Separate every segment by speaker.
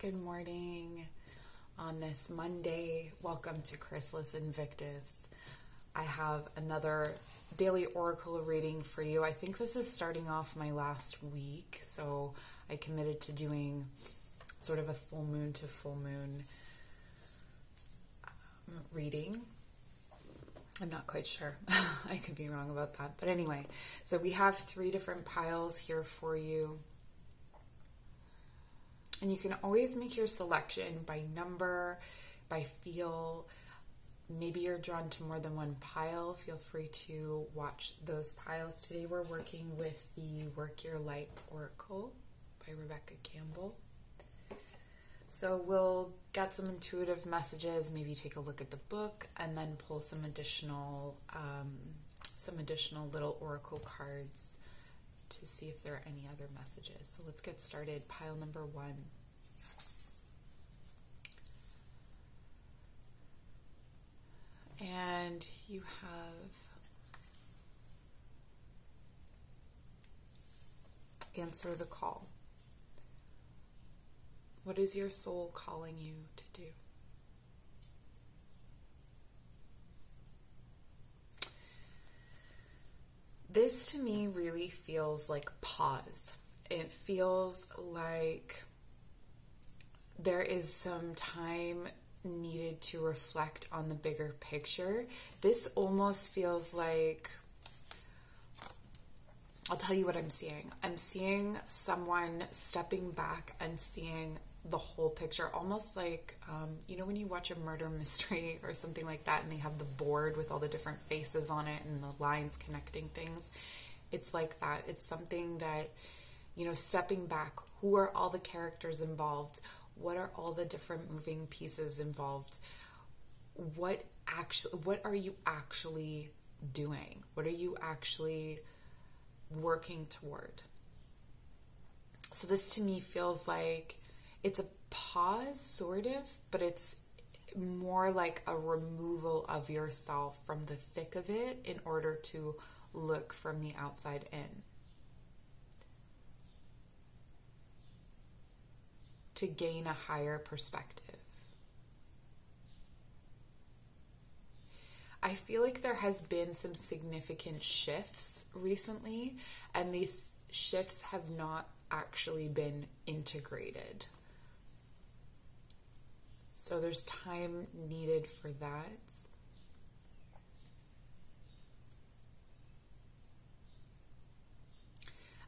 Speaker 1: Good morning on this Monday. Welcome to Chrysalis Invictus. I have another daily oracle reading for you. I think this is starting off my last week, so I committed to doing sort of a full moon to full moon reading. I'm not quite sure. I could be wrong about that. But anyway, so we have 3 different piles here for you. And you can always make your selection by number, by feel. Maybe you're drawn to more than one pile. Feel free to watch those piles. Today we're working with the Work Your Light Oracle by Rebecca Campbell. So we'll get some intuitive messages, maybe take a look at the book, and then pull some additional little oracle cards to see if there are any other messages. So let's get started. Pile number 1. And you have answer the call. What is your soul calling you to do? This to me really feels like pause. It feels like there is some time needed to reflect on the bigger picture. This almost feels like, I'll tell you what I'm seeing. I'm seeing someone stepping back and seeing the whole picture, almost like, when you watch a murder mystery or something like that and they have the board with all the different faces on it and the lines connecting things. It's like that. It's something that, stepping back, who are all the characters involved? What are all the different moving pieces involved? What are you actually doing? What are you actually working toward? So this to me feels like it's a pause, sort of, but it's more like a removal of yourself from the thick of it in order to look from the outside in. To gain a higher perspective. I feel like there has been some significant shifts recently, and these shifts have not actually been integrated. So there's time needed for that.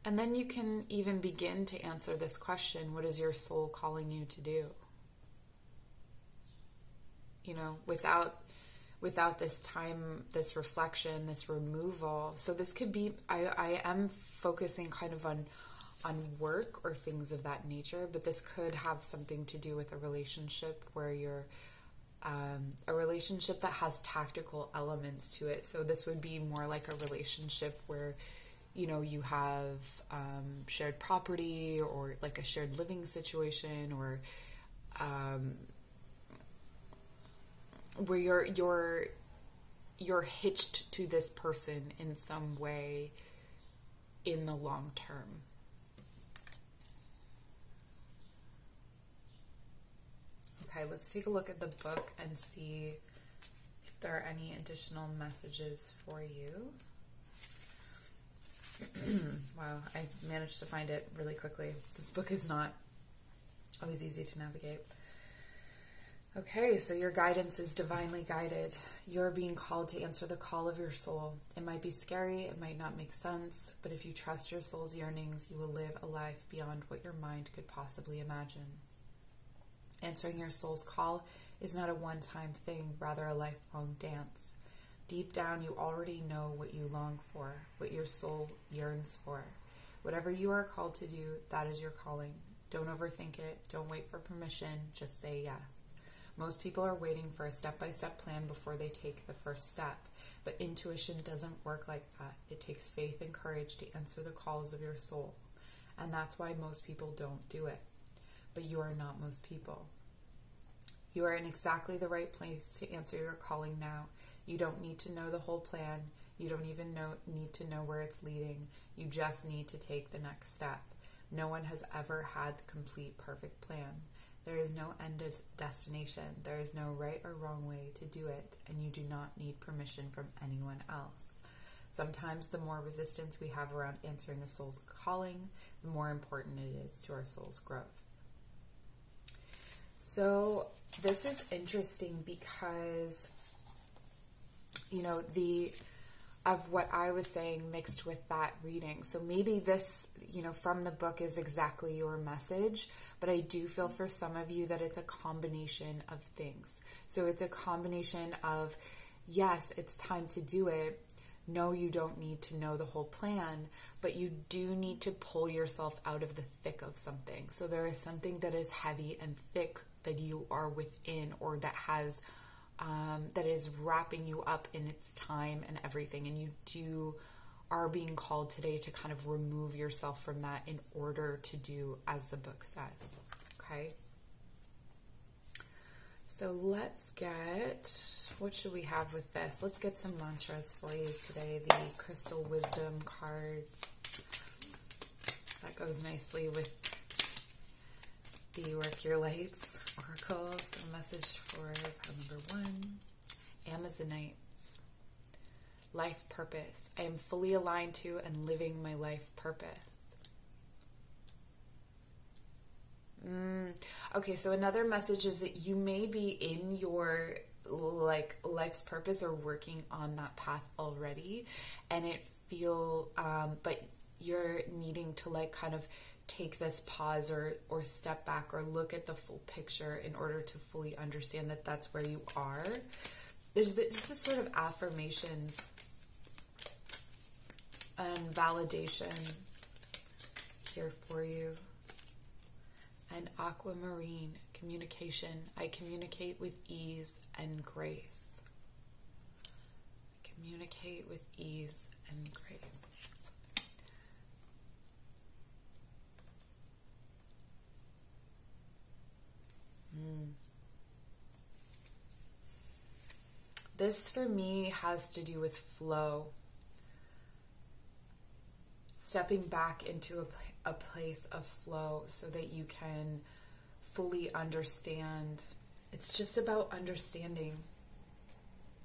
Speaker 1: And then you can even begin to answer this question, what is your soul calling you to do? Without this time, this reflection, this removal. So this could be, I am focusing kind of on work or things of that nature, but this could have something to do with a relationship where you're, a relationship that has tactical elements to it. So this would be more like a relationship where you have shared property or like a shared living situation, or where you're hitched to this person in some way in the long term. Okay, let's take a look at the book and see if there are any additional messages for you. Wow, I managed to find it really quickly. This book is not always easy to navigate. Okay, so your guidance is divinely guided. You're being called to answer the call of your soul. It might be scary, it might not make sense, but if you trust your soul's yearnings, you will live a life beyond what your mind could possibly imagine. Answering your soul's call is not a one-time thing, rather a lifelong dance. Deep down, you already know what you long for, what your soul yearns for. Whatever you are called to do, that is your calling. Don't overthink it. Don't wait for permission. Just say yes. Most people are waiting for a step-by-step plan before they take the first step, but intuition doesn't work like that. It takes faith and courage to answer the calls of your soul, and that's why most people don't do it. But you are not most people. You are in exactly the right place to answer your calling now. You don't need to know the whole plan. You don't even need to know where it's leading. You just need to take the next step. No one has ever had the complete perfect plan. There is no end destination. There is no right or wrong way to do it, and you do not need permission from anyone else. Sometimes the more resistance we have around answering a soul's calling, the more important it is to our soul's growth. So this is interesting because, of what I was saying mixed with that reading. So maybe this, from the book is exactly your message, but I do feel for some of you that it's a combination of things. So it's a combination of, yes, it's time to do it. No, you don't need to know the whole plan, but you do need to pull yourself out of the thick of something. So there is something that is heavy and thick that you are within, or that has that is wrapping you up in its time and everything, and you are being called today to kind of remove yourself from that in order to do as the book says. Okay, so let's get, what should we have with this? Let's get some mantras for you today. The crystal wisdom cards, that goes nicely with the Work Your Lights oracle. So message for pile number 1, Amazonites. Life purpose. I am fully aligned to and living my life purpose. Okay, so another message is that you may be in your life's purpose or working on that path already, and it but you're needing to kind of take this pause or step back or look at the full picture in order to fully understand that that's where you are. It's just sort of affirmations and validation here for you. And aquamarine, communication. I communicate with ease and grace. Communicate with ease and grace. This for me has to do with flow. Stepping back into a place of flow so that you can fully understand. It's just about understanding.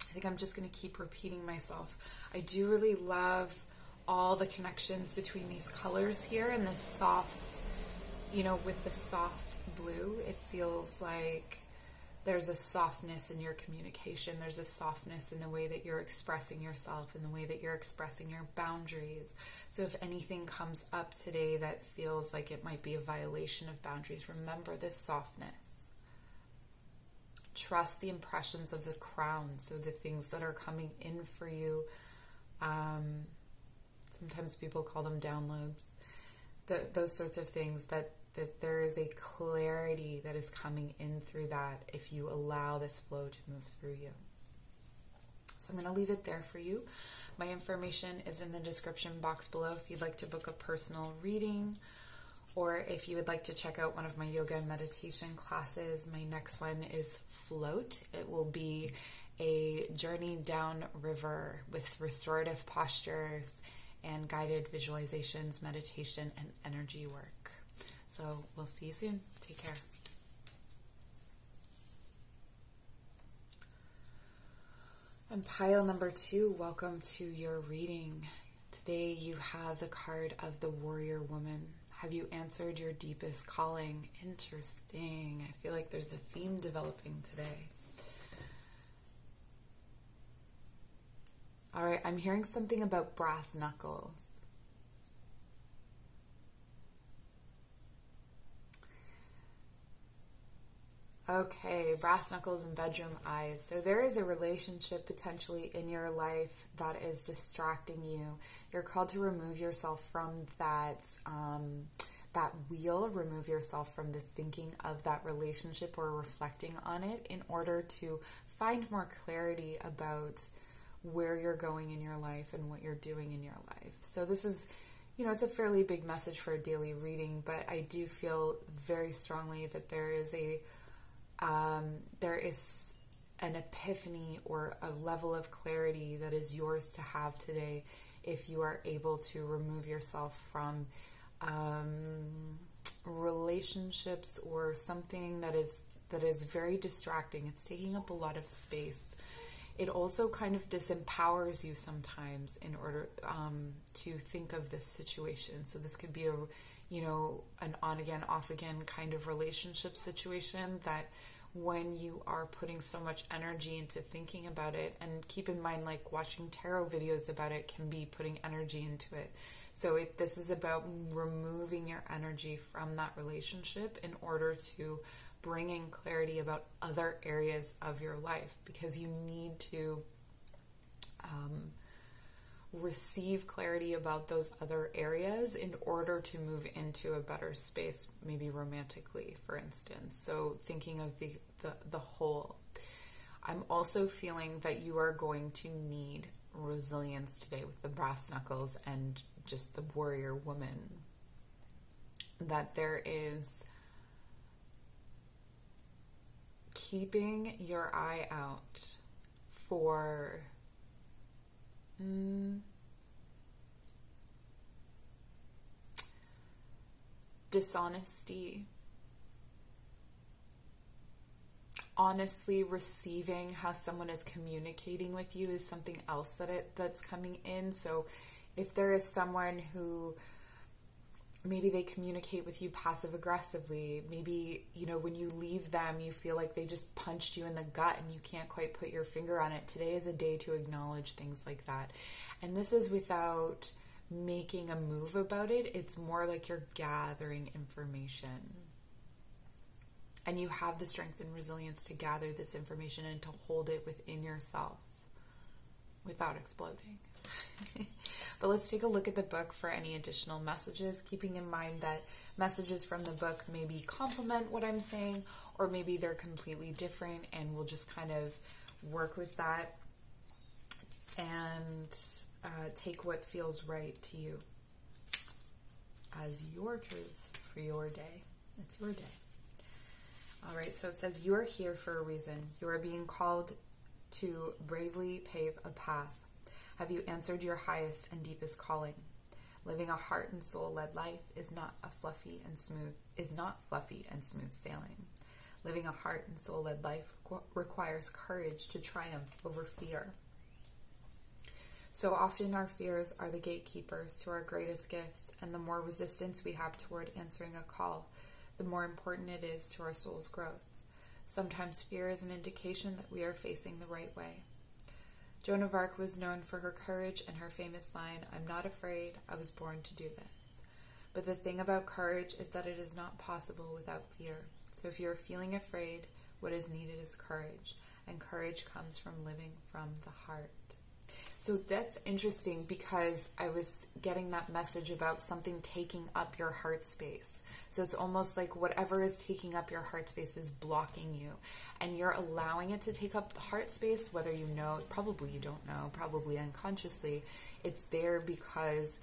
Speaker 1: I think I'm just going to keep repeating myself. I do really love all the connections between these colors here and this soft, with the soft blue, it feels like there's a softness in your communication. There's a softness in the way that you're expressing yourself, in the way that you're expressing your boundaries. So if anything comes up today that feels like it might be a violation of boundaries, remember this softness. Trust the impressions of the crown. So the things that are coming in for you, sometimes people call them downloads, those sorts of things, that there is a clarity that is coming in through that if you allow this flow to move through you. So I'm going to leave it there for you. My information is in the description box below if you'd like to book a personal reading, or if you would like to check out one of my yoga and meditation classes. My next one is Float. It will be a journey down river with restorative postures and guided visualizations, meditation, and energy work. So we'll see you soon. Take care. And pile number 2, welcome to your reading. Today you have the card of the Warrior Woman. Have you answered your deepest calling? Interesting. I feel like there's a theme developing today. All right, I'm hearing something about brass knuckles. Okay, brass knuckles and bedroom eyes. So there is a relationship potentially in your life that is distracting you. You're called to remove yourself from that wheel, remove yourself from the thinking of that relationship or reflecting on it in order to find more clarity about where you're going in your life and what you're doing in your life. So this is, it's a fairly big message for a daily reading, but I do feel very strongly that there is an epiphany or a level of clarity that is yours to have today if you are able to remove yourself from relationships or something that is very distracting. It's taking up a lot of space. It also kind of disempowers you sometimes in order to think of this situation. So this could be an on again, off again kind of relationship situation that when you are putting so much energy into thinking about it, and keep in mind, like watching tarot videos about it can be putting energy into it. So this is about removing your energy from that relationship in order to bring in clarity about other areas of your life, because you need to receive clarity about those other areas in order to move into a better space, maybe romantically, for instance. So thinking of the whole. I'm also feeling that you are going to need resilience today with the brass knuckles and just the warrior woman. That there is keeping your eye out for dishonesty, honestly receiving how someone is communicating with you is something else that's coming in. So if there is someone who maybe they communicate with you passive aggressively, maybe when you leave them you feel like they just punched you in the gut and you can't quite put your finger on it. Today is a day to acknowledge things like that, and this is without making a move about it. It's more like you're gathering information, and you have the strength and resilience to gather this information and to hold it within yourself without exploding. But let's take a look at the book for any additional messages, keeping in mind that messages from the book maybe complement what I'm saying, or maybe they're completely different, and we'll just kind of work with that and take what feels right to you as your truth for your day. It's your day. All right, so it says, you are here for a reason. You are being called to bravely pave a path. Have you answered your highest and deepest calling? Living a heart and soul led life is not fluffy and smooth sailing. Living a heart and soul led life requires courage to triumph over fear. So often our fears are the gatekeepers to our greatest gifts, and the more resistance we have toward answering a call, the more important it is to our soul's growth. Sometimes fear is an indication that we are facing the right way. Joan of Arc was known for her courage and her famous line, "I'm not afraid, I was born to do this." But the thing about courage is that it is not possible without fear. So if you're feeling afraid, what is needed is courage, and courage comes from living from the heart. So that's interesting, because I was getting that message about something taking up your heart space. So it's almost like whatever is taking up your heart space is blocking you, and you're allowing it to take up the heart space, whether you know, probably you don't know, probably unconsciously. It's there because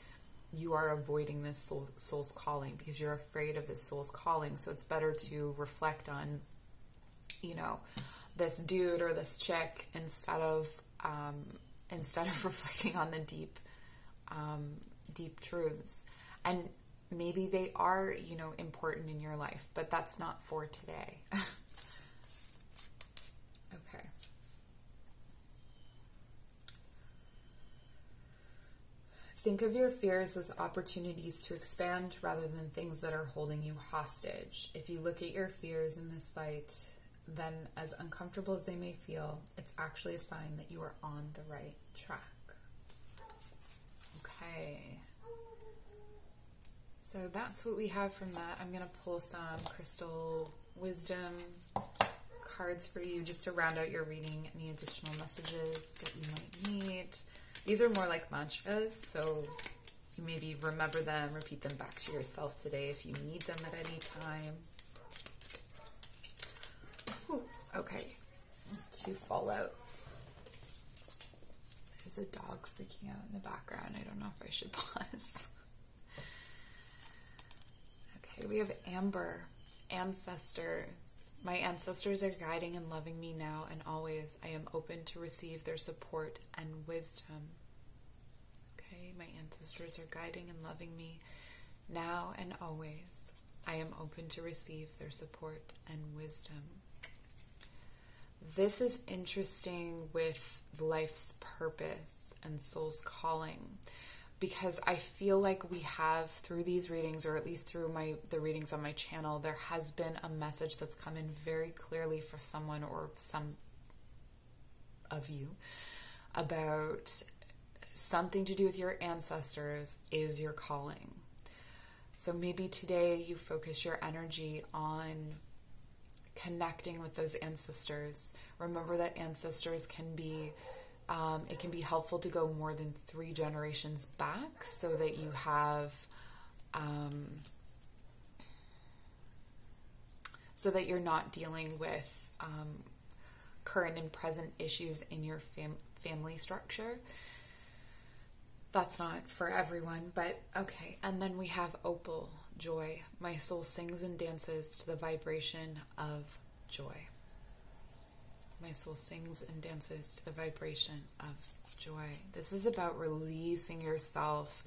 Speaker 1: you are avoiding this soul's calling, because you're afraid of this soul's calling. So it's better to reflect on, this dude or this chick instead of reflecting on the deep truths. And maybe they are, important in your life, but that's not for today. Okay. Think of your fears as opportunities to expand rather than things that are holding you hostage. If you look at your fears in this light, then as uncomfortable as they may feel, it's actually a sign that you are on the right track. Okay. So that's what we have from that. I'm going to pull some crystal wisdom cards for you just to round out your reading, any additional messages that you might need. These are more like mantras, so you maybe remember them, repeat them back to yourself today if you need them at any time. Ooh, okay, to fall out. There's a dog freaking out in the background. I don't know if I should pause. Okay, we have Amber, ancestors. My ancestors are guiding and loving me now and always. I am open to receive their support and wisdom. Okay, my ancestors are guiding and loving me Now and always, I am open to receive their support and wisdom. This is interesting with life's purpose and soul's calling, because I feel like we have, through these readings, or at least through the readings on my channel, there has been a message that's come in very clearly for someone or some of you about something to do with your ancestors is your calling. So maybe today you focus your energy on connecting with those ancestors. Remember that ancestors can be, it can be helpful to go more than 3 generations back, so that you have, so that you're not dealing with current and present issues in your family structure. That's not for everyone, but okay. And then we have opal, joy. My soul sings and dances to the vibration of joy. My soul sings and dances to the vibration of joy. This is about releasing yourself,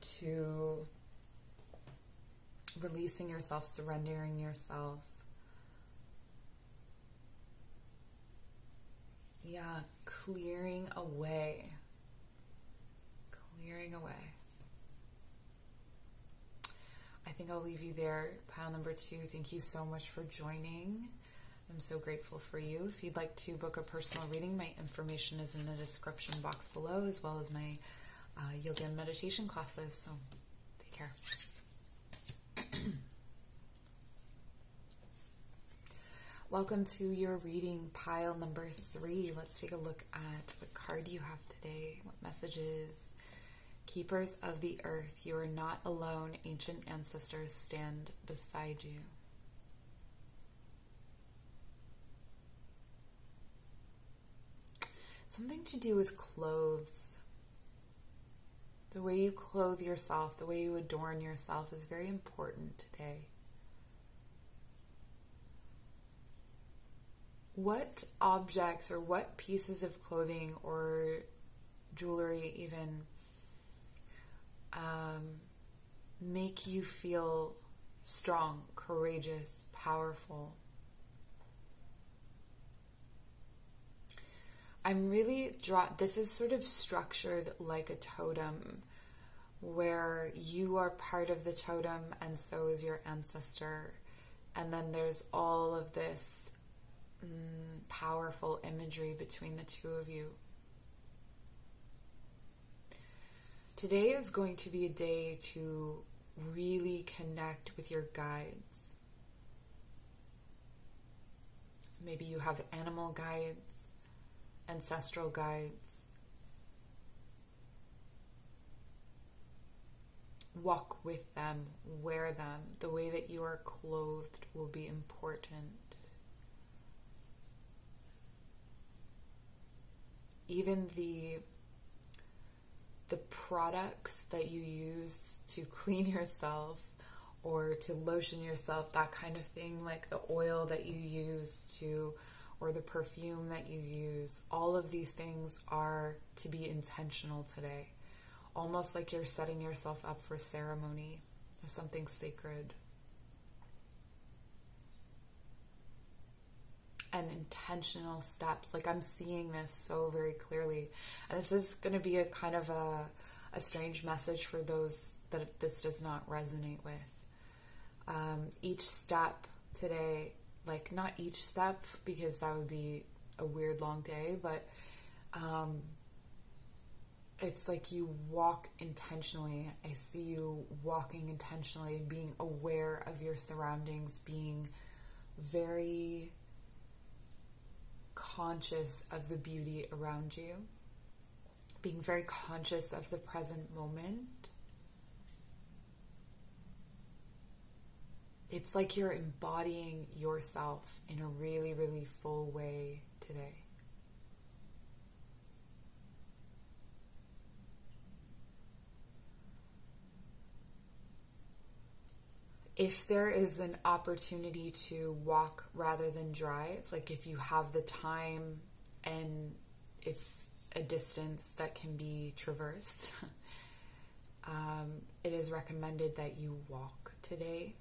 Speaker 1: surrendering yourself. Yeah, clearing away. I think I'll leave you there. Pile number 2, thank you so much for joining. I'm so grateful for you. If you'd like to book a personal reading, my information is in the description box below, as well as my yoga and meditation classes. So take care. Welcome to your reading, pile number 3. Let's take a look at what card you have today, what messages. Keepers of the earth, you are not alone. Ancient ancestors stand beside you. Something to do with clothes. The way you clothe yourself, the way you adorn yourself is very important today. What objects or what pieces of clothing or jewelry even make you feel strong, courageous, powerful? I'm really this is sort of structured like a totem, where you are part of the totem and so is your ancestor. And then there's all of this powerful imagery between the two of you. Today is going to be a day to really connect with your guides. Maybe you have animal guides, ancestral guides. Walk with them, wear them. The way that you are clothed will be important. Even the products that you use to clean yourself or to lotion yourself, that kind of thing, like the oil that you use to, or the perfume that you use, all of these things are to be intentional today. Almost like you're setting yourself up for ceremony or something sacred. And intentional steps. Like, I'm seeing this so very clearly. And this is going to be a kind of a strange message for those that this does not resonate with. Each step today, like not each step because that would be a weird long day, but it's like you walk intentionally. I see you walking intentionally, being aware of your surroundings, being very conscious of the beauty around you, being very conscious of the present moment. It's like you're embodying yourself in a really, really full way today. If there is an opportunity to walk rather than drive, like if you have the time and it's a distance that can be traversed, It is recommended that you walk today,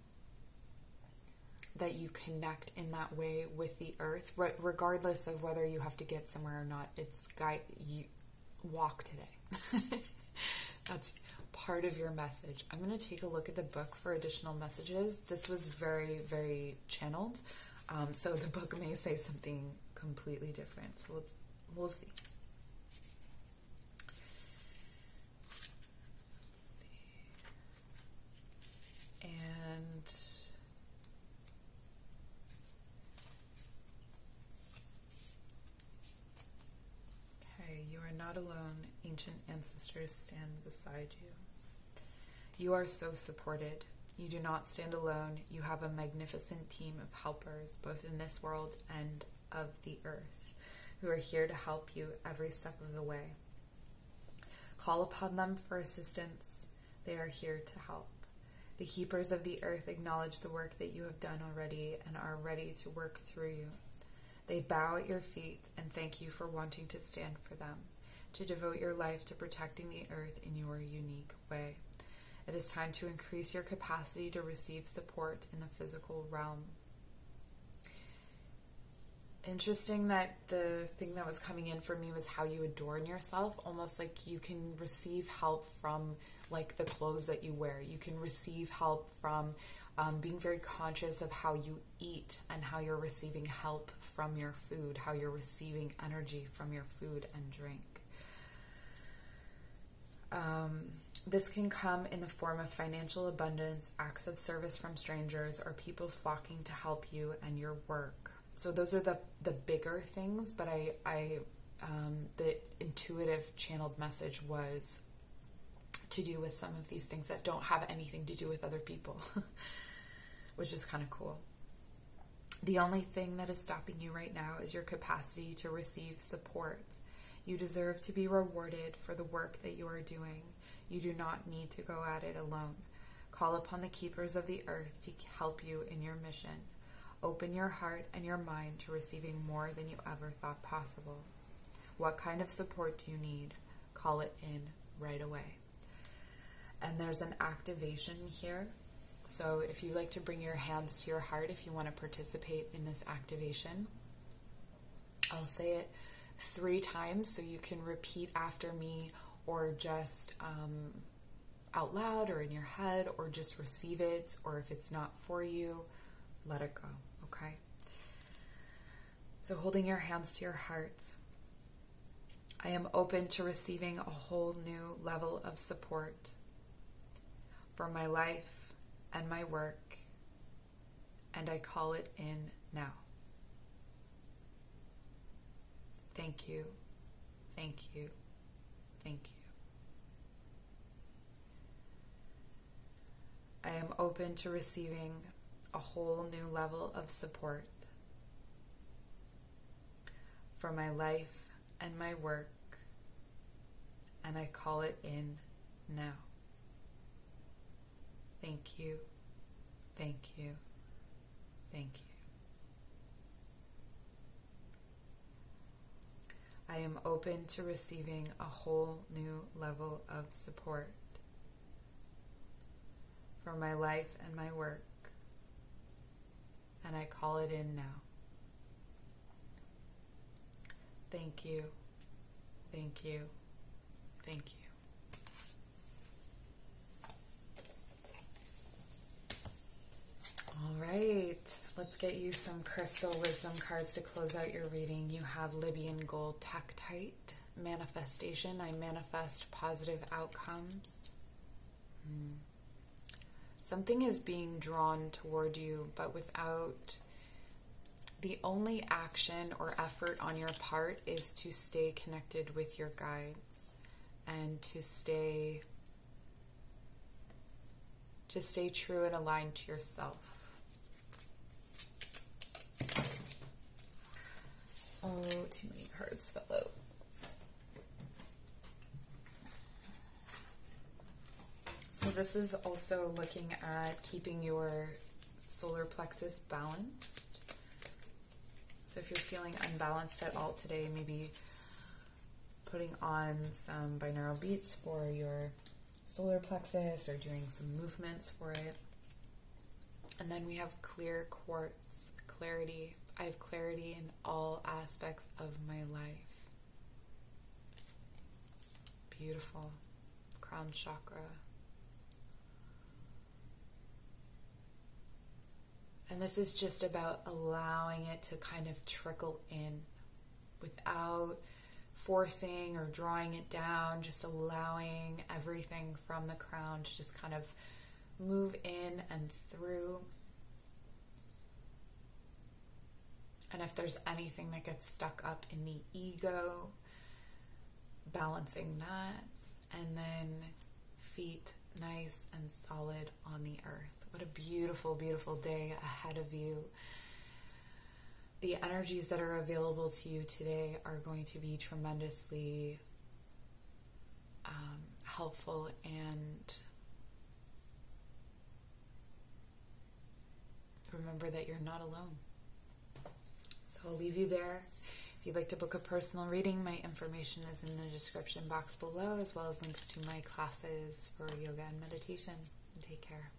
Speaker 1: that you connect in that way with the earth, regardless of whether you have to get somewhere or not. You walk today. That's part of your message. I'm going to take a look at the book for additional messages. This was very, very channeled, so the book may say something completely different. So we'll see. And okay, you are not alone. Ancient ancestors stand beside you. You are so supported. You do not stand alone. You have a magnificent team of helpers, both in this world and of the earth, who are here to help you every step of the way. Call upon them for assistance. They are here to help. The keepers of the earth acknowledge the work that you have done already and are ready to work through you. They bow at your feet and thank you for wanting to stand for them, to devote your life to protecting the earth in your unique way. It is time to increase your capacity to receive support in the physical realm. Interesting that the thing that was coming in for me was how you adorn yourself, almost like you can receive help from like the clothes that you wear. You can receive help from being very conscious of how you eat and how you're receiving help from your food, how you're receiving energy from your food and drink. This can come in the form of financial abundance, acts of service from strangers, or people flocking to help you and your work. So those are the bigger things, but the intuitive channeled message was to do with some of these things that don't have anything to do with other people, which is kind of cool. The only thing that is stopping you right now is your capacity to receive support. You deserve to be rewarded for the work that you are doing. You do not need to go at it alone. Call upon the keepers of the earth to help you in your mission. Open your heart and your mind to receiving more than you ever thought possible. What kind of support do you need? Call it in right away. And there's an activation here. So if you like to bring your hands to your heart, if you want to participate in this activation, I'll say it 3 times so you can repeat after me, or just out loud or in your head, or just receive it, or if it's not for you, let it go, okay? So holding your hands to your hearts, I am open to receiving a whole new level of support for my life and my work, and I call it in now. Thank you, thank you, thank you. I am open to receiving a whole new level of support for my life and my work, and I call it in now. Thank you, thank you, thank you. I am open to receiving a whole new level of support for my life and my work, and I call it in now. Thank you, thank you, thank you. All right, let's get you some crystal wisdom cards to close out your reading. You have Libyan gold Tektite, manifestation. I manifest positive outcomes. Something is being drawn toward you, but without the only action or effort on your part is to stay connected with your guides and to stay true and aligned to yourself. Oh, too many cards fell out. So this is also looking at keeping your solar plexus balanced. So if you're feeling unbalanced at all today, maybe putting on some binaural beats for your solar plexus or doing some movements for it. And then we have clear quartz, clarity. I have clarity in all aspects of my life. Beautiful. Crown chakra. And this is just about allowing it to kind of trickle in without forcing or drawing it down, just allowing everything from the crown to just kind of move in and through. And if there's anything that gets stuck up in the ego, balancing that, and then feet nice and solid on the earth. What a beautiful, beautiful day ahead of you. The energies that are available to you today are going to be tremendously helpful, and remember that you're not alone. So I'll leave you there. If you'd like to book a personal reading, my information is in the description box below, as well as links to my classes for yoga and meditation. And take care.